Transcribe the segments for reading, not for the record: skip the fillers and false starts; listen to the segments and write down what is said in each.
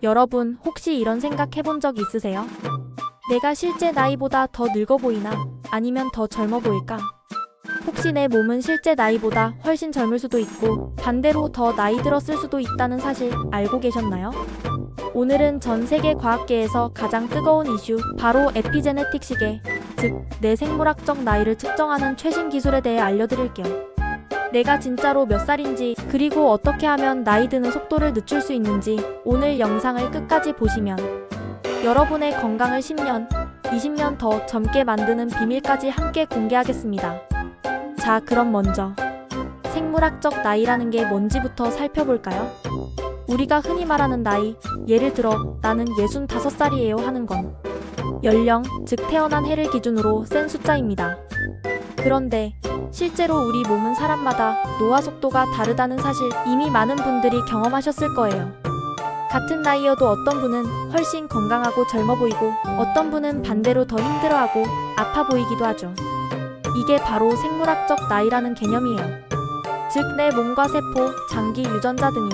여러분, 혹시 이런 생각 해본 적 있으세요? 내가 실제 나이보다 더 늙어 보이나? 아니면 더 젊어 보일까? 혹시 내 몸은 실제 나이보다 훨씬 젊을 수도 있고 반대로 더 나이 들었을 수도 있다는 사실 알고 계셨나요? 오늘은 전 세계 과학계에서 가장 뜨거운 이슈, 바로 에피제네틱 시계, 즉 내 생물학적 나이를 측정하는 최신 기술에 대해 알려드릴게요. 내가 진짜로 몇 살인지, 그리고 어떻게 하면 나이 드는 속도를 늦출 수 있는지 오늘 영상을 끝까지 보시면 여러분의 건강을 10년, 20년 더 젊게 만드는 비밀까지 함께 공개하겠습니다. 자, 그럼 먼저 생물학적 나이라는 게 뭔지부터 살펴볼까요? 우리가 흔히 말하는 나이, 예를 들어 나는 65살이에요 하는 건 연령, 즉 태어난 해를 기준으로 센 숫자입니다. 그런데 실제로 우리 몸은 사람마다 노화 속도가 다르다는 사실 이미 많은 분들이 경험하셨을 거예요. 같은 나이여도 어떤 분은 훨씬 건강하고 젊어 보이고 어떤 분은 반대로 더 힘들어하고 아파 보이기도 하죠. 이게 바로 생물학적 나이라는 개념이에요. 즉 내 몸과 세포, 장기, 유전자 등이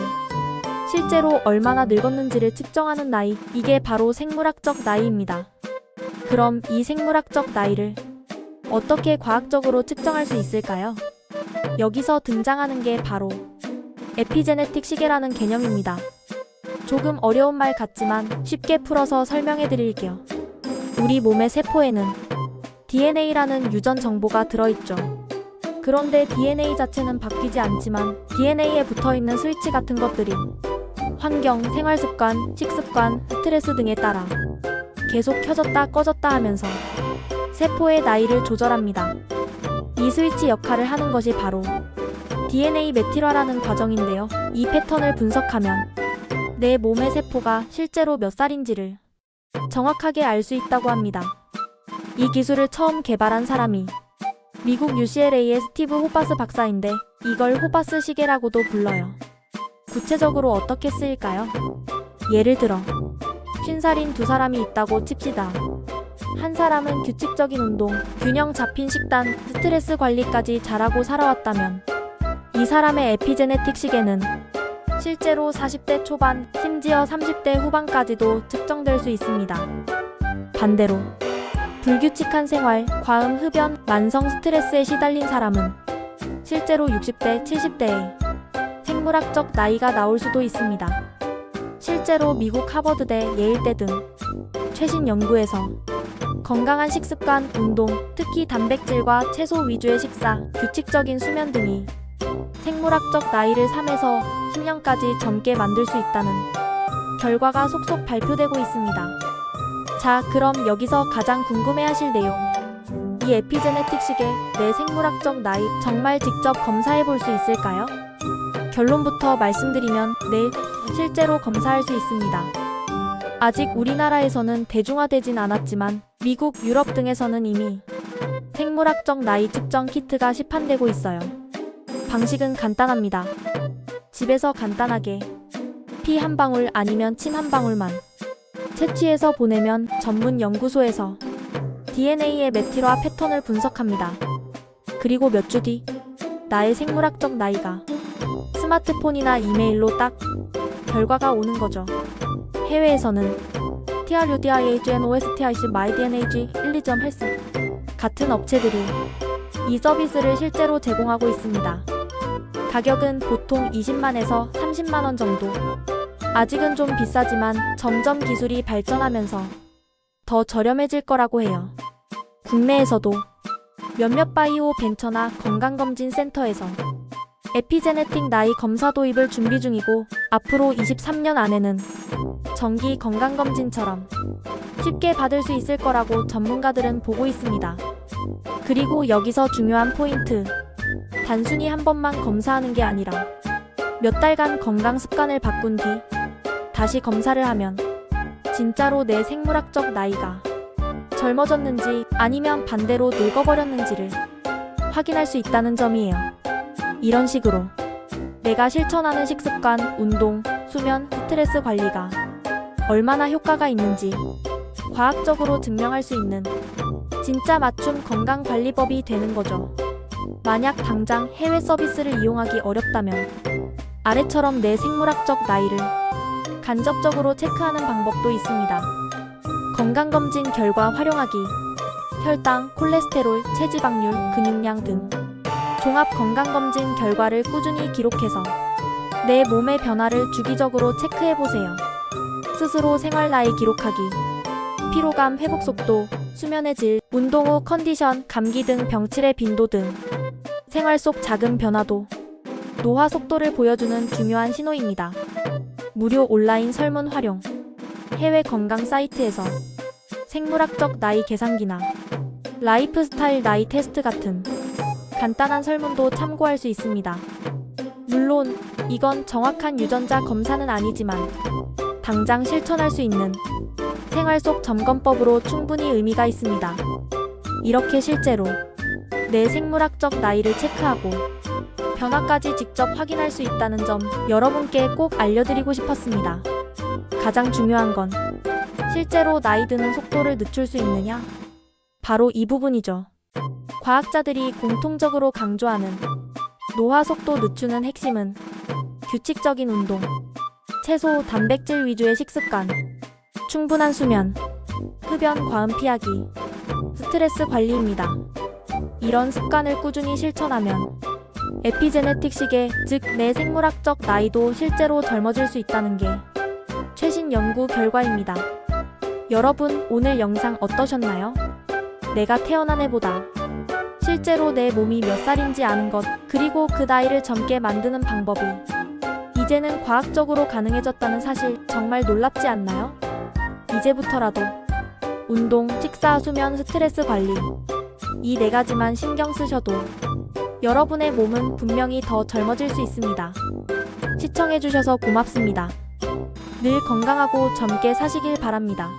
실제로 얼마나 늙었는지를 측정하는 나이, 이게 바로 생물학적 나이입니다. 그럼 이 생물학적 나이를 어떻게 과학적으로 측정할 수 있을까요? 여기서 등장하는 게 바로 에피제네틱 시계라는 개념입니다. 조금 어려운 말 같지만 쉽게 풀어서 설명해 드릴게요. 우리 몸의 세포에는 DNA라는 유전 정보가 들어있죠. 그런데 DNA 자체는 바뀌지 않지만 DNA에 붙어있는 스위치 같은 것들이 환경, 생활습관, 식습관, 스트레스 등에 따라 계속 켜졌다 꺼졌다 하면서 세포의 나이를 조절합니다. 이 스위치 역할을 하는 것이 바로 DNA 메틸화라는 과정인데요. 이 패턴을 분석하면 내 몸의 세포가 실제로 몇 살인지를 정확하게 알 수 있다고 합니다. 이 기술을 처음 개발한 사람이 미국 UCLA의 스티브 호바스 박사인데 이걸 호바스 시계라고도 불러요. 구체적으로 어떻게 쓰일까요? 예를 들어 50살인 두 사람이 있다고 칩시다. 한 사람은 규칙적인 운동, 균형 잡힌 식단, 스트레스 관리까지 잘하고 살아왔다면 이 사람의 에피제네틱 시계는 실제로 40대 초반, 심지어 30대 후반까지도 측정될 수 있습니다. 반대로 불규칙한 생활, 과음, 흡연, 만성 스트레스에 시달린 사람은 실제로 60대, 70대에 생물학적 나이가 나올 수도 있습니다. 실제로 미국 하버드대, 예일대 등 최신 연구에서 건강한 식습관, 운동, 특히 단백질과 채소 위주의 식사, 규칙적인 수면 등이 생물학적 나이를 3에서 10년까지 젊게 만들 수 있다는 결과가 속속 발표되고 있습니다. 자, 그럼 여기서 가장 궁금해하실 내용, 이 에피제네틱 시계, 내 생물학적 나이 정말 직접 검사해 볼 수 있을까요? 결론부터 말씀드리면 네, 실제로 검사할 수 있습니다. 아직 우리나라에서는 대중화되진 않았지만 미국, 유럽 등에서는 이미 생물학적 나이 측정 키트가 시판되고 있어요. 방식은 간단합니다. 집에서 간단하게 피 한 방울 아니면 침 한 방울만 채취해서 보내면 전문 연구소에서 DNA의 메틸화 패턴을 분석합니다. 그리고 몇 주 뒤 나의 생물학적 나이가 스마트폰이나 이메일로 딱 결과가 오는 거죠. 해외에서는 TRUDIHNOSTIC MyDNAG 12점 헬스 같은 업체들이 이 서비스를 실제로 제공하고 있습니다. 가격은 보통 20만에서 30만원 정도. 아직은 좀 비싸지만 점점 기술이 발전하면서 더 저렴해질 거라고 해요. 국내에서도 몇몇 바이오 벤처나 건강검진센터에서 에피제네틱 나이 검사 도입을 준비 중이고 앞으로 23년 안에는 정기 건강검진처럼 쉽게 받을 수 있을 거라고 전문가들은 보고 있습니다. 그리고 여기서 중요한 포인트, 단순히 한 번만 검사하는 게 아니라 몇 달간 건강 습관을 바꾼 뒤 다시 검사를 하면 진짜로 내 생물학적 나이가 젊어졌는지 아니면 반대로 늙어버렸는지를 확인할 수 있다는 점이에요. 이런 식으로 내가 실천하는 식습관, 운동, 수면, 스트레스 관리가 얼마나 효과가 있는지 과학적으로 증명할 수 있는 진짜 맞춤 건강관리법이 되는 거죠. 만약 당장 해외 서비스를 이용하기 어렵다면 아래처럼 내 생물학적 나이를 간접적으로 체크하는 방법도 있습니다. 건강검진 결과 활용하기, 혈당, 콜레스테롤, 체지방률, 근육량 등 종합 건강검진 결과를 꾸준히 기록해서 내 몸의 변화를 주기적으로 체크해보세요. 스스로 생활 나이 기록하기, 피로감 회복 속도, 수면의 질, 운동 후 컨디션, 감기 등 병치레 빈도 등 생활 속 작은 변화도 노화 속도를 보여주는 중요한 신호입니다. 무료 온라인 설문 활용, 해외 건강 사이트에서 생물학적 나이 계산기나 라이프스타일 나이 테스트 같은 간단한 설문도 참고할 수 있습니다. 물론 이건 정확한 유전자 검사는 아니지만 당장 실천할 수 있는 생활 속 점검법으로 충분히 의미가 있습니다. 이렇게 실제로 내 생물학적 나이를 체크하고 변화까지 직접 확인할 수 있다는 점 여러분께 꼭 알려드리고 싶었습니다. 가장 중요한 건 실제로 나이 드는 속도를 늦출 수 있느냐? 바로 이 부분이죠. 과학자들이 공통적으로 강조하는 노화 속도 늦추는 핵심은 규칙적인 운동, 채소, 단백질 위주의 식습관, 충분한 수면, 흡연 과음 피하기, 스트레스 관리입니다. 이런 습관을 꾸준히 실천하면 에피제네틱 시계, 즉 내 생물학적 나이도 실제로 젊어질 수 있다는 게 최신 연구 결과입니다. 여러분, 오늘 영상 어떠셨나요? 내가 태어난 해보다 실제로 내 몸이 몇 살인지 아는 것, 그리고 그 나이를 젊게 만드는 방법이 이제는 과학적으로 가능해졌다는 사실, 정말 놀랍지 않나요? 이제부터라도 운동, 식사, 수면, 스트레스 관리, 이 4가지만 신경 쓰셔도 여러분의 몸은 분명히 더 젊어질 수 있습니다. 시청해주셔서 고맙습니다. 늘 건강하고 젊게 사시길 바랍니다.